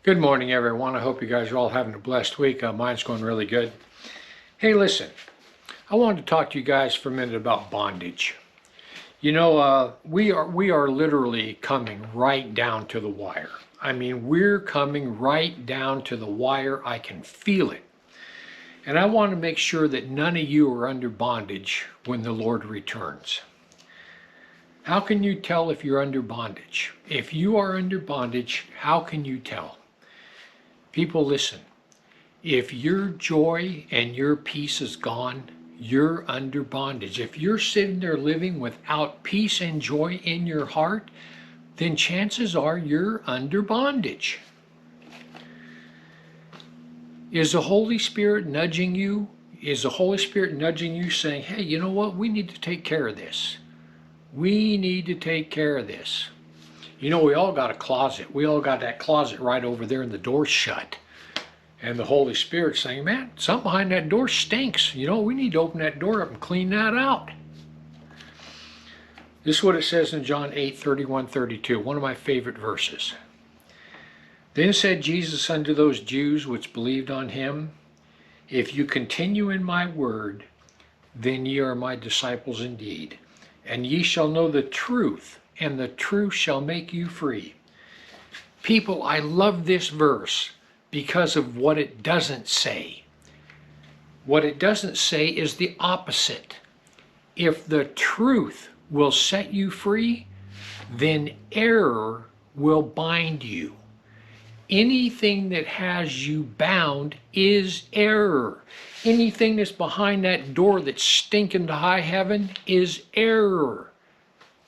Good morning, everyone. I hope you guys are all having a blessed week. Mine's going really good. Hey, listen, I wanted to talk to you guys for a minute about bondage. We are literally coming right down to the wire. I mean, we're coming right down to the wire. I can feel it. And I want to make sure that none of you are under bondage when the Lord returns. How can you tell if you're under bondage? If you are under bondage, how can you tell? People, listen. If your joy and your peace is gone, you're under bondage. If you're sitting there living without peace and joy in your heart, then chances are you're under bondage. Is the Holy Spirit nudging you? Is the Holy Spirit nudging you saying, hey, you know what? We need to take care of this. We need to take care of this. You know, we all got a closet. We all got that closet right over there and the door's shut. And the Holy Spirit's saying, man, something behind that door stinks. You know, we need to open that door up and clean that out. This is what it says in John 8:31-32, one of my favorite verses. Then said Jesus unto those Jews which believed on him, if you continue in my word, then ye are my disciples indeed. And ye shall know the truth, and the truth shall make you free. People, I love this verse because of what it doesn't say. What it doesn't say is the opposite. If the truth will set you free, then error will bind you. Anything that has you bound is error. Anything that's behind that door that's stinking to high heaven is error.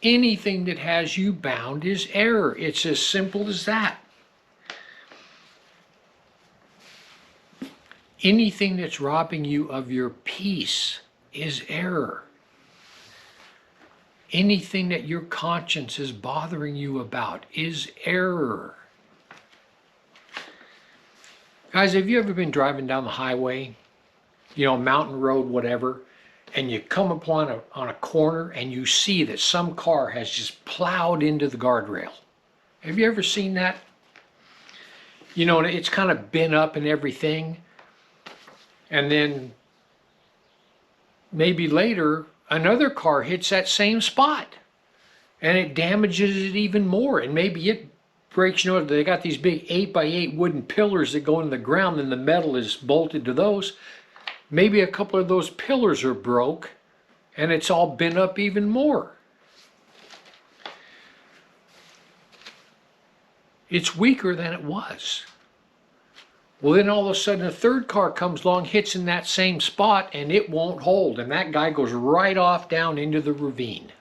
Anything that has you bound is error. It's as simple as that. Anything that's robbing you of your peace is error. Anything that your conscience is bothering you about is error. Guys, have you ever been driving down the highway, mountain road, whatever, and you come upon on a corner and you see that some car has just plowed into the guardrail? Have you ever seen that? It's kind of bent up and everything. And then maybe later, another car hits that same spot and it damages it even more. And maybe it breaks, they got these big 8x8 wooden pillars that go into the ground and the metal is bolted to those. Maybe a couple of those pillars are broke and it's all bent up even more. It's weaker than it was. Well, then all of a sudden a third car comes along, hits in that same spot, and it won't hold. And that guy goes right off down into the ravine.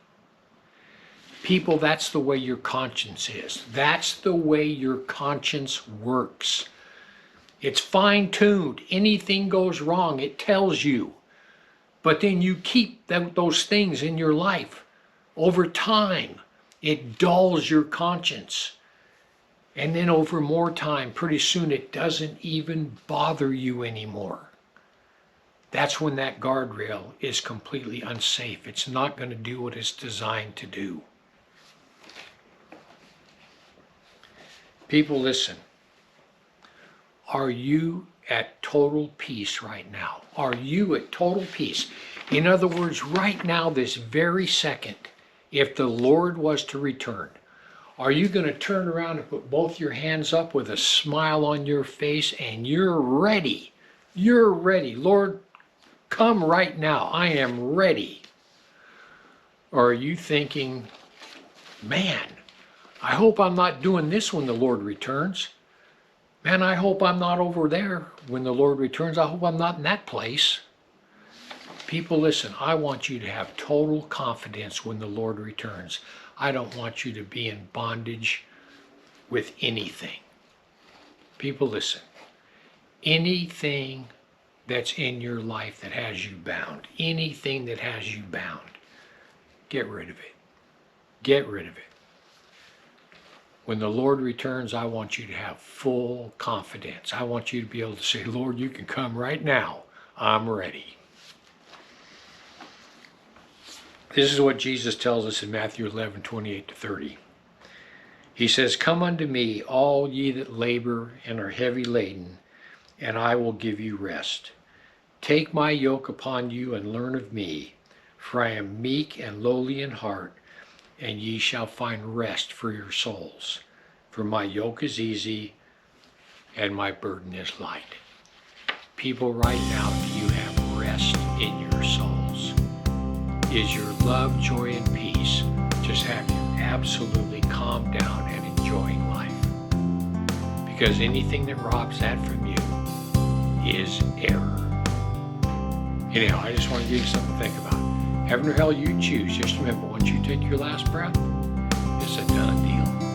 People, that's the way your conscience is. That's the way your conscience works. It's fine-tuned. Anything goes wrong, it tells you. But then you keep those things in your life. Over time, it dulls your conscience. And then over more time, pretty soon it doesn't even bother you anymore. That's when that guardrail is completely unsafe. It's not going to do what it's designed to do. People, listen. Are you at total peace right now? Are you at total peace? In other words, right now, this very second, if the Lord was to return, are you going to turn around and put both your hands up with a smile on your face and you're ready? You're ready. Lord, come right now. I am ready. Or are you thinking, man, I hope I'm not doing this when the Lord returns. Man, I hope I'm not over there when the Lord returns. I hope I'm not in that place. People, listen, I want you to have total confidence when the Lord returns. I don't want you to be in bondage with anything. People, listen. Anything that's in your life that has you bound, anything that has you bound, get rid of it. Get rid of it. When the Lord returns, I want you to have full confidence. I want you to be able to say, Lord, you can come right now. I'm ready. This is what Jesus tells us in Matthew 11:28-30. He says, "Come unto me, all ye that labor and are heavy laden, and I will give you rest. Take my yoke upon you and learn of me, for I am meek and lowly in heart, and ye shall find rest for your souls. For my yoke is easy and my burden is light." People, right now, do you have rest in your souls? Is your love, joy, and peace just have you absolutely calm down and enjoying life? Because anything that robs that from you is error. Anyhow, I just want to give you something to think about. Heaven or hell, you choose. Just remember, once you take your last breath, it's a done deal.